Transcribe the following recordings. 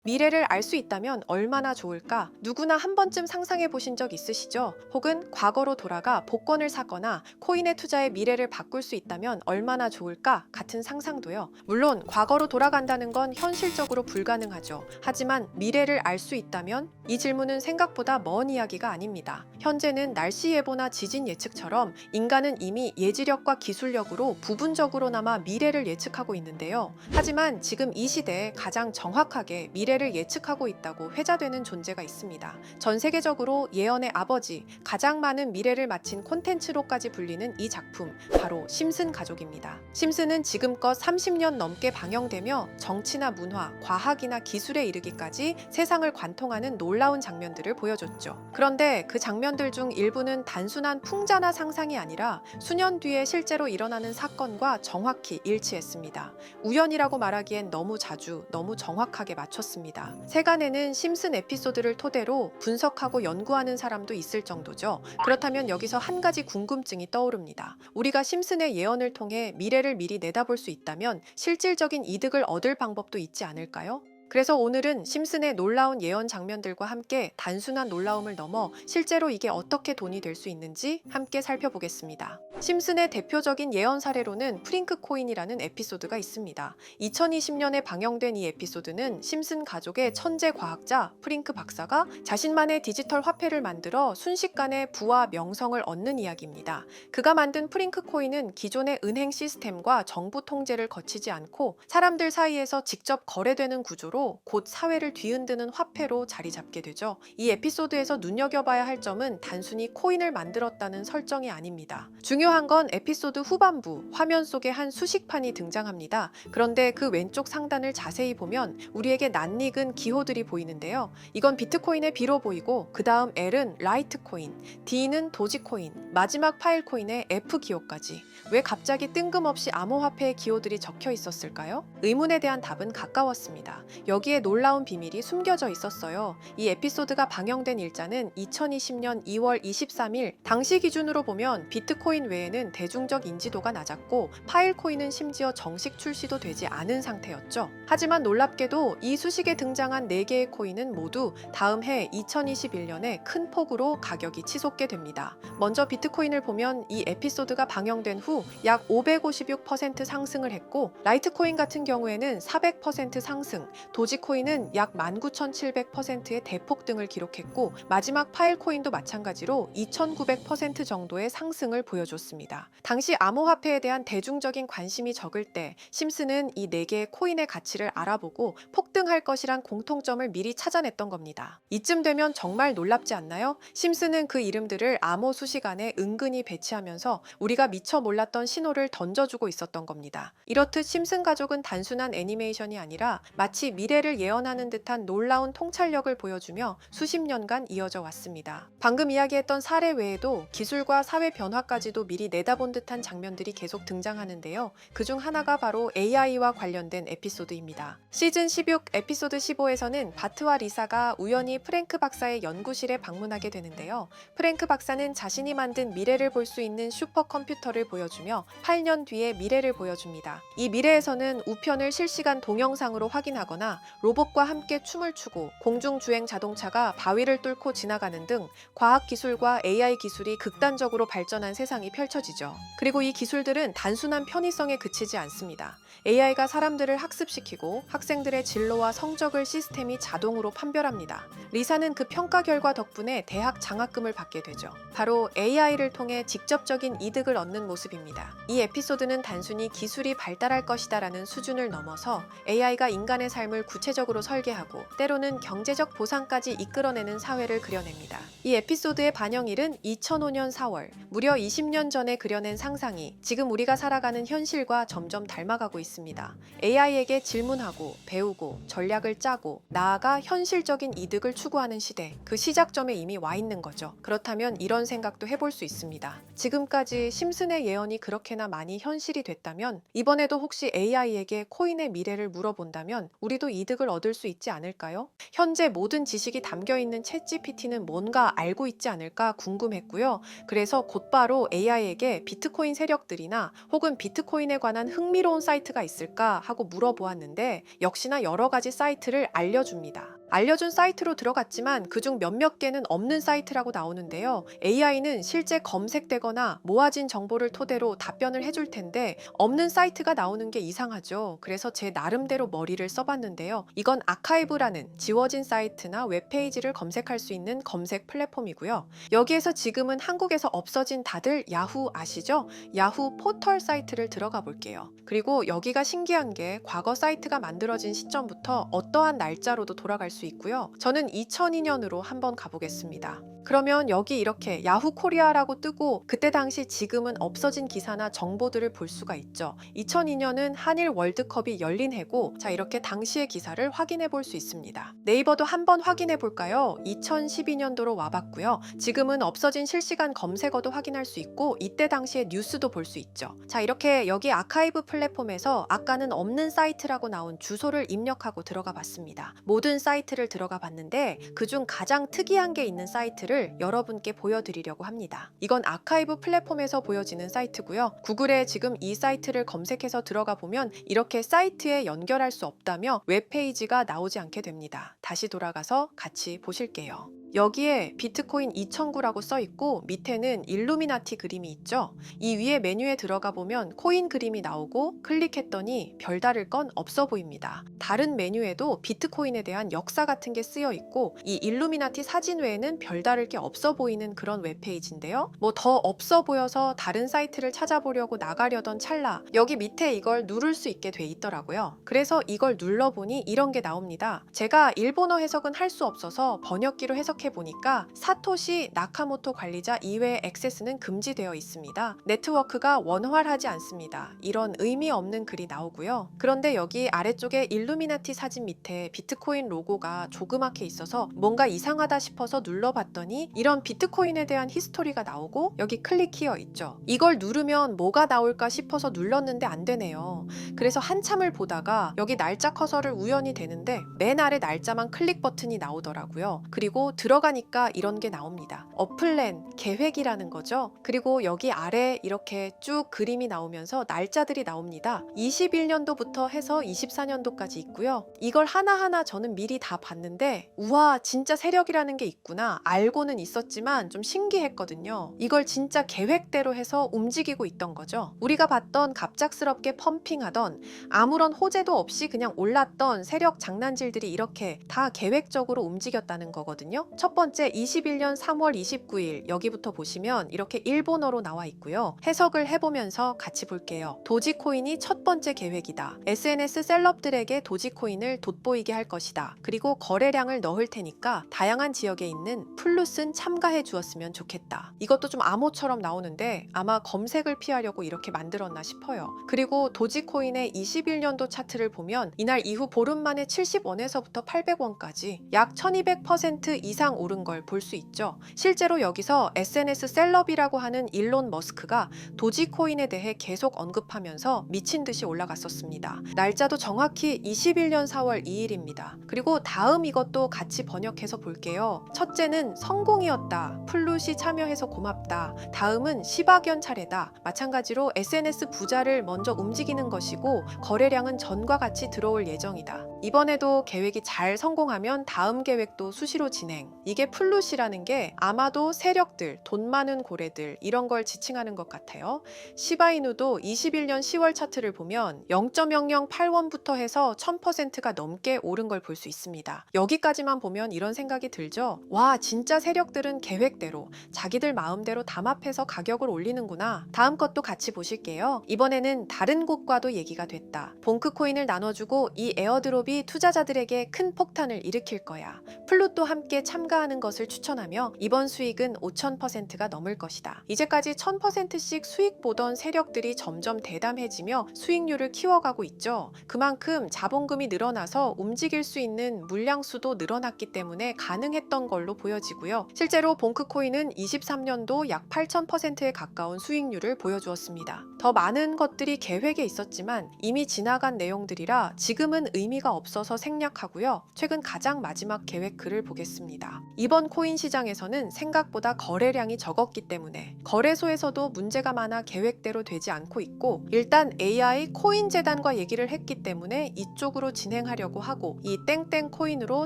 미래를 알 수 있다면 얼마나 좋을까? 누구나 한 번쯤 상상해 보신 적 있으시죠? 혹은 과거로 돌아가 복권을 사거나 코인에 투자해 미래를 바꿀 수 있다면 얼마나 좋을까? 같은 상상도요. 물론 과거로 돌아간다는 건 현실적으로 불가능하죠. 하지만 미래를 알 수 있다면 이 질문은 생각보다 먼 이야기가 아닙니다. 현재는 날씨 예보나 지진 예측처럼 인간은 이미 예지력과 기술력으로 부분적으로나마 미래를 예측하고 있는데요. 하지만 지금 이 시대에 가장 정확하게 미래를 예측하고 있다고 회자되는 존재가 있습니다. 전 세계적으로 예언의 아버지, 가장 많은 미래를 맞힌 콘텐츠로까지 불리는 이 작품, 바로 심슨 가족입니다. 심슨은 지금껏 30년 넘게 방영되며 정치나 문화, 과학이나 기술에 이르기까지 세상을 관통하는 놀라운 장면들을 보여줬죠. 그런데 그 장면들 중 일부는 단순한 풍자나 상상이 아니라 수년 뒤에 실제로 일어나는 사건과 정확히 일치했습니다. 우연이라고 말하기엔 너무 자주, 너무 정확하게 맞췄습니다. 세간에는 심슨 에피소드를 토대로 분석하고 연구하는 사람도 있을 정도죠. 그렇다면 여기서 한 가지 궁금증이 떠오릅니다. 우리가 심슨의 예언을 통해 미래를 미리 내다볼 수 있다면 실질적인 이득을 얻을 방법도 있지 않을까요? 그래서 오늘은 심슨의 놀라운 예언 장면들과 함께 단순한 놀라움을 넘어 실제로 이게 어떻게 돈이 될 수 있는지 함께 살펴보겠습니다. 심슨의 대표적인 예언 사례로는 프링크 코인이라는 에피소드가 있습니다. 2020년에 방영된 이 에피소드는 심슨 가족의 천재 과학자 프링크 박사가 자신만의 디지털 화폐를 만들어 순식간에 부와 명성을 얻는 이야기입니다. 그가 만든 프링크 코인은 기존의 은행 시스템과 정부 통제를 거치지 않고 사람들 사이에서 직접 거래되는 구조로 곧 사회를 뒤흔드는 화폐로 자리 잡게 되죠. 이 에피소드에서 눈여겨봐야 할 점은 단순히 코인을 만들었다는 설정이 아닙니다. 중요한 건 에피소드 후반부, 화면 속에 한 수식판이 등장합니다. 그런데 그 왼쪽 상단을 자세히 보면 우리에게 낯익은 기호들이 보이는데요. 이건 비트코인의 B로 보이고 그 다음 L은 라이트코인, D는 도지코인, 마지막 파일코인의 F 기호까지. 왜 갑자기 뜬금없이 암호화폐의 기호들이 적혀 있었을까요? 의문에 대한 답은 가까웠습니다. 여기에 놀라운 비밀이 숨겨져 있었어요. 이 에피소드가 방영된 일자는 2020년 2월 23일, 당시 기준으로 보면 비트코인 외에는 대중적 인지도가 낮았고 파일코인은 심지어 정식 출시도 되지 않은 상태였죠. 하지만 놀랍게도 이 수식에 등장한 4개의 코인은 모두 다음 해 2021년에 큰 폭으로 가격이 치솟게 됩니다. 먼저 비트코인을 보면 이 에피소드가 방영된 후 약 556% 상승을 했고, 라이트코인 같은 경우에는 400% 상승, 도지코인은 약 19,700%의 대폭등을 기록했고, 마지막 파일코인도 마찬가지로 2,900% 정도의 상승을 보여줬습니다. 당시 암호화폐에 대한 대중적인 관심이 적을 때 심슨은 이 4개의 코인의 가치를 알아보고 폭등할 것이란 공통점을 미리 찾아냈던 겁니다. 이쯤 되면 정말 놀랍지 않나요? 심슨은 그 이름들을 암호 수식 안에 은근히 배치하면서 우리가 미처 몰랐던 신호를 던져주고 있었던 겁니다. 이렇듯 심슨 가족은 단순한 애니메이션이 아니라 마치 미래를 예언하는 듯한 놀라운 통찰력을 보여주며 수십 년간 이어져 왔습니다. 방금 이야기했던 사례 외에도 기술과 사회 변화까지도 미리 내다본 듯한 장면들이 계속 등장하는데요. 그중 하나가 바로 AI와 관련된 에피소드입니다. 시즌 16 에피소드 15에서는 바트와 리사가 우연히 프랭크 박사의 연구실에 방문하게 되는데요. 프랭크 박사는 자신이 만든 미래를 볼 수 있는 슈퍼컴퓨터를 보여주며 8년 뒤의 미래를 보여줍니다. 이 미래에서는 우편을 실시간 동영상으로 확인하거나 로봇과 함께 춤을 추고 공중주행 자동차가 바위를 뚫고 지나가는 등 과학기술과 AI 기술이 극단적으로 발전한 세상이 펼쳐지죠. 그리고 이 기술들은 단순한 편의성에 그치지 않습니다. AI가 사람들을 학습시키고 학생들의 진로와 성적을 시스템이 자동으로 판별합니다. 리사는 그 평가 결과 덕분에 대학 장학금을 받게 되죠. 바로 AI를 통해 직접적인 이득을 얻는 모습입니다. 이 에피소드는 단순히 기술이 발달할 것이다라는 수준을 넘어서 AI가 인간의 삶을 구체적으로 설계하고 때로는 경제적 보상까지 이끌어내는 사회를 그려냅니다. 이 에피소드의 반영일은 2005년 4월, 무려 20년 전에 그려낸 상상이 지금 우리가 살아가는 현실과 점점 닮아가고 있습니다. AI에게 질문하고 배우고 전략을 짜고 나아가 현실적인 이득을 추구하는 시대, 그 시작점에 이미 와 있는 거죠. 그렇다면 이런 생각도 해볼 수 있습니다. 지금까지 심슨의 예언이 그렇게나 많이 현실이 됐다면 이번에도 혹시 AI에게 코인의 미래를 물어본다면 우리도 이득을 얻을 수 있지 않을까요? 현재 모든 지식이 담겨 있는 챗GPT는 뭔가 알고 있지 않을까 궁금했고요. 그래서 곧바로 AI에게 비트코인 세력들이나 혹은 비트코인에 관한 흥미로운 사이트가 있을까 하고 물어보았는데 역시나 여러 가지 사이트를 알려줍니다. 알려준 사이트로 들어갔지만 그중 몇몇 개는 없는 사이트라고 나오는데요. AI는 실제 검색되거나 모아진 정보를 토대로 답변을 해줄 텐데 없는 사이트가 나오는 게 이상하죠. 그래서 제 나름대로 머리를 써봤는데요. 이건 아카이브라는 지워진 사이트나 웹페이지를 검색할 수 있는 검색 플랫폼이고요. 여기에서 지금은 한국에서 없어진 다들 야후 아시죠? 야후 포털 사이트를 들어가 볼게요. 그리고 여기가 신기한 게 과거 사이트가 만들어진 시점부터 어떠한 날짜로도 돌아갈 수 있고요. 저는 2002년으로 한번 가보겠습니다. 그러면 여기 이렇게 야후 코리아라고 뜨고 그때 당시 지금은 없어진 기사나 정보들을 볼 수가 있죠. 2002년은 한일 월드컵이 열린 해고 자 이렇게 당시의 기사를 확인해 볼 수 있습니다. 네이버도 한번 확인해 볼까요? 2012년도로 와봤고요. 지금은 없어진 실시간 검색어도 확인할 수 있고 이때 당시의 뉴스도 볼 수 있죠. 자 이렇게 여기 아카이브 플랫폼에서 아까는 없는 사이트라고 나온 주소를 입력하고 들어가 봤습니다. 모든 사이트를 들어가 봤는데 그중 가장 특이한 게 있는 사이트를 여러분께 보여드리려고 합니다. 이건 아카이브 플랫폼에서 보여지는 사이트고요. 구글에 지금 이 사이트를 검색해서 들어가 보면 이렇게 사이트에 연결할 수 없다며 웹페이지가 나오지 않게 됩니다. 다시 돌아가서 같이 보실게요. 여기에 비트코인 2009라고 써있고 밑에는 일루미나티 그림이 있죠. 이 위에 메뉴에 들어가 보면 코인 그림이 나오고 클릭했더니 별다를 건 없어 보입니다. 다른 메뉴에도 비트코인에 대한 역사 같은 게 쓰여 있고 이 일루미나티 사진 외에는 별다를 게 없어 보이는 그런 웹페이지인데요. 뭐 더 없어 보여서 다른 사이트를 찾아보려고 나가려던 찰나 여기 밑에 이걸 누를 수 있게 돼 있더라고요. 그래서 이걸 눌러보니 이런 게 나옵니다. 제가 일본어 해석은 할 수 없어서 번역기로 해보니까 사토시 나카모토 관리자 이외의 액세스는 금지되어 있습니다. 네트워크가 원활하지 않습니다. 이런 의미 없는 글이 나오고요. 그런데 여기 아래쪽에 일루미나티 사진 밑에 비트코인 로고가 조그맣게 있어서 뭔가 이상하다 싶어서 눌러봤더니 이런 비트코인에 대한 히스토리가 나오고 여기 클릭 히어 있죠. 이걸 누르면 뭐가 나올까 싶어서 눌렀는데 안 되네요. 그래서 한참을 보다가 여기 날짜 커서를 우연히 되는데 맨 아래 날짜만 클릭 버튼이 나오더라고요. 그리고 들어가니까 이런 게 나옵니다. 어플랜, 계획이라는 거죠. 그리고 여기 아래 이렇게 쭉 그림이 나오면서 날짜들이 나옵니다. 21년도부터 해서 24년도까지 있고요. 이걸 하나하나 저는 미리 다 봤는데 우와 진짜 세력이라는 게 있구나 알고는 있었지만 좀 신기했거든요. 이걸 진짜 계획대로 해서 움직이고 있던 거죠. 우리가 봤던 갑작스럽게 펌핑하던 아무런 호재도 없이 그냥 올랐던 세력 장난질들이 이렇게 다 계획적으로 움직였다는 거거든요. 첫 번째 21년 3월 29일 여기부터 보시면 이렇게 일본어로 나와 있고요. 해석을 해보면서 같이 볼게요. 도지코인이 첫 번째 계획이다. SNS 셀럽들에게 도지코인을 돋보이게 할 것이다. 그리고 거래량을 넣을 테니까 다양한 지역에 있는 플루슨 참가해 주었으면 좋겠다. 이것도 좀 암호처럼 나오는데 아마 검색을 피하려고 이렇게 만들었나 싶어요. 그리고 도지코인의 21년도 차트를 보면 이날 이후 보름 만에 70원에서부터 800원까지 약 1200% 이상 오른 걸 볼 수 있죠. 실제로 여기서 SNS 셀럽이라고 하는 일론 머스크가 도지코인에 대해 계속 언급하면서 미친 듯이 올라갔었습니다. 날짜도 정확히 21년 4월 2일입니다. 그리고 다음 이것도 같이 번역해서 볼게요. 첫째는 성공이었다. 플룻이 참여해서 고맙다. 다음은 시바견 차례다. 마찬가지로 SNS 부자를 먼저 움직이는 것이고 거래량은 전과 같이 들어올 예정이다. 이번에도 계획이 잘 성공하면 다음 계획도 수시로 진행. 이게 플룻이라는 게 아마도 세력들, 돈 많은 고래들 이런 걸 지칭하는 것 같아요. 시바이누도 21년 10월 차트를 보면 0.008원부터 해서 1000%가 넘게 오른 걸 볼 수 있습니다. 여기까지만 보면 이런 생각이 들죠. 와 진짜 세력들은 계획대로 자기들 마음대로 담합해서 가격을 올리는구나. 다음 것도 같이 보실게요. 이번에는 다른 곳과도 얘기가 됐다. 봉크코인을 나눠주고 이 에어드롭이 투자자들에게 큰 폭탄을 일으킬 거야. 플룻도 함께 참가 참가하는 것을 추천하며 이번 수익은 5,000%가 넘을 것이다. 이제까지 1,000%씩 수익 보던 세력들이 점점 대담해지며 수익률을 키워가고 있죠. 그만큼 자본금이 늘어나서 움직일 수 있는 물량수도 늘어났기 때문에 가능했던 걸로 보여지고요. 실제로 봉크코인은 23년도 약 8,000%에 가까운 수익률을 보여주었습니다. 더 많은 것들이 계획에 있었지만 이미 지나간 내용들이라 지금은 의미가 없어서 생략하고요. 최근 가장 마지막 계획 글을 보겠습니다. 이번 코인 시장에서는 생각보다 거래량이 적었기 때문에 거래소에서도 문제가 많아 계획대로 되지 않고 있고, 일단 AI 코인 재단과 얘기를 했기 때문에 이쪽으로 진행하려고 하고, 이 땡땡 코인으로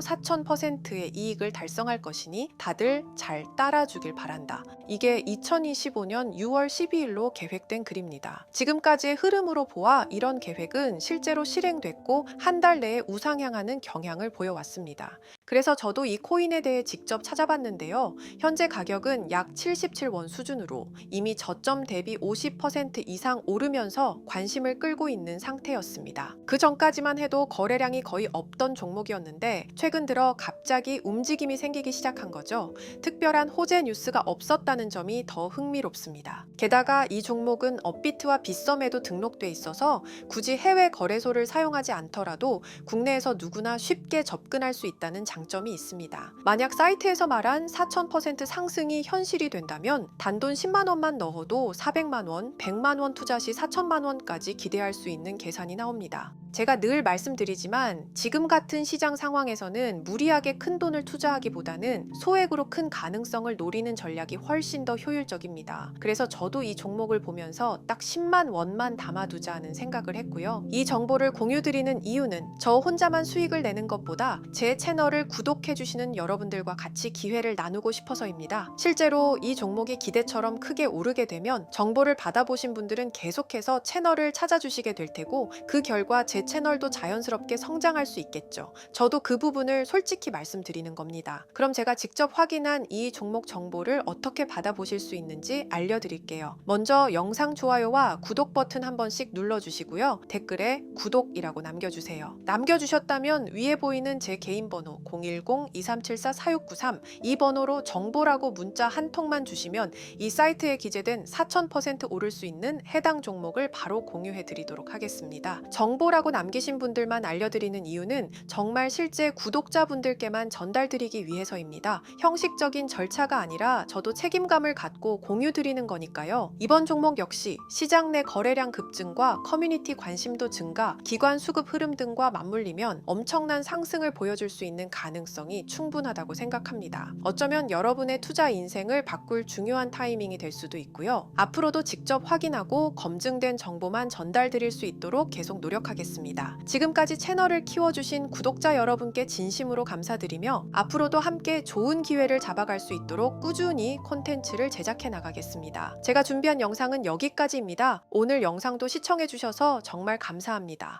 4,000%의 이익을 달성할 것이니 다들 잘 따라주길 바란다. 이게 2025년 6월 12일로 계획된 글입니다. 지금까지의 흐름으로 보아 이런 계획은 실제로 실행됐고 한 달 내에 우상향하는 경향을 보여왔습니다. 그래서 저도 이 코인에 대해 직접 찾아봤는데요. 현재 가격은 약 77원 수준으로 이미 저점 대비 50% 이상 오르면서 관심을 끌고 있는 상태였습니다. 그 전까지만 해도 거래량이 거의 없던 종목이었는데 최근 들어 갑자기 움직임이 생기기 시작한 거죠. 특별한 호재 뉴스가 없었다는 점이 더 흥미롭습니다. 게다가 이 종목은 업비트와 빗썸에도 등록돼 있어서 굳이 해외 거래소를 사용하지 않더라도 국내에서 누구나 쉽게 접근할 수 있다는 장점이 있습니다. 만약 사이트에서 말한 4,000% 상승이 현실이 된다면 단돈 10만 원만 넣어도 400만 원, 100만 원 투자 시 4천만 원까지 기대할 수 있는 계산이 나옵니다. 제가 늘 말씀드리지만 지금 같은 시장 상황에서는 무리하게 큰 돈을 투자하기보다는 소액으로 큰 가능성을 노리는 전략이 훨씬 더 효율적입니다. 그래서 저도 이 종목을 보면서 딱 10만 원만 담아두자는 생각을 했고요. 이 정보를 공유드리는 이유는 저 혼자만 수익을 내는 것보다 제 채널을 구독해주시는 여러분들과 같이 기회를 나누고 싶어서입니다. 실제로 이 종목이 기대처럼 크게 오르게 되면 정보를 받아보신 분들은 계속해서 채널을 찾아주시게 될 테고, 그 결과 제 채널도 자연스럽게 성장할 수 있겠죠. 저도 그 부분을 솔직히 말씀드리는 겁니다. 그럼 제가 직접 확인한 이 종목 정보를 어떻게 받아보실 수 있는지 알려드릴게요. 먼저 영상 좋아요와 구독 버튼 한 번씩 눌러주시고요. 댓글에 구독이라고 남겨주세요. 남겨주셨다면 위에 보이는 제 개인 번호 010-2374-4693 이 번호로 정보라고 문자 한 통만 주시면 이 사이트에 기재된 4,000% 오를 수 있는 해당 종목을 바로 공유해 드리도록 하겠습니다. 정보라고 남기신 분들만 알려드리는 이유는 정말 실제 구독자분들께만 전달드리기 위해서입니다. 형식적인 절차가 아니라 저도 책임감을 갖고 공유 드리는 거니까요. 이번 종목 역시 시장 내 거래량 급증과 커뮤니티 관심도 증가, 기관 수급 흐름 등과 맞물리면 엄청난 상승을 보여줄 수 있는 가능성이 충분하다고 생각합니다. 어쩌면 여러분의 투자 인생을 바꿀 중요한 타이밍이 될 수도 있고요. 앞으로도 직접 확인하고 검증된 정보만 전달드릴 수 있도록 계속 노력하겠습니다. 지금까지 채널을 키워주신 구독자 여러분께 진심으로 감사드리며 앞으로도 함께 좋은 기회를 잡아갈 수 있도록 꾸준히 콘텐츠를 제작해 나가겠습니다. 제가 준비한 영상은 여기까지입니다. 오늘 영상도 시청해 주셔서 정말 감사합니다.